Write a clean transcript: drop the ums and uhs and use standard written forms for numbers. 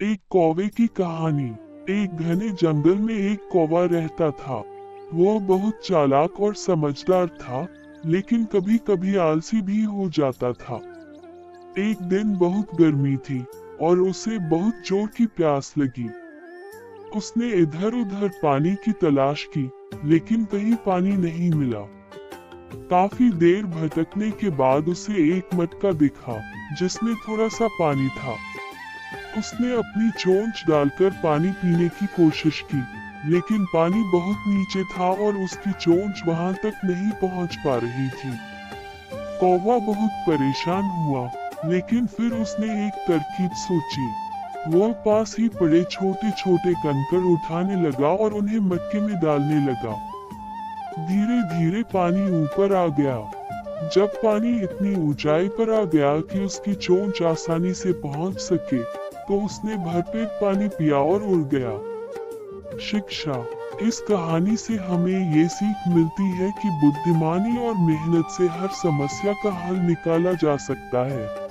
एक कौवे की कहानी। एक घने जंगल में एक कौवा रहता था। वह बहुत चालाक और समझदार था, लेकिन कभी कभी आलसी भी हो जाता था। एक दिन बहुत गर्मी थी और उसे बहुत जोर की प्यास लगी। उसने इधर उधर पानी की तलाश की, लेकिन कहीं पानी नहीं मिला। काफी देर भटकने के बाद उसे एक मटका दिखा, जिसमें थोड़ा सा पानी था। उसने अपनी चोंच डालकर पानी पीने की कोशिश की, लेकिन पानी बहुत नीचे था और उसकी चोंच वहां तक नहीं पहुंच पा रही थी। कौवा बहुत परेशान हुआ, लेकिन फिर उसने एक तरकीब सोची। वह पास ही पड़े छोटे छोटे कंकड़ उठाने लगा और उन्हें मटके में डालने लगा। धीरे धीरे पानी ऊपर आ गया। जब पानी इतनी ऊंचाई पर आ गया कि उसकी चोंच आसानी से पहुंच सके, तो उसने भरपेट पानी पिया और उड़ गया। शिक्षा। इस कहानी से हमें ये सीख मिलती है कि बुद्धिमानी और मेहनत से हर समस्या का हल निकाला जा सकता है।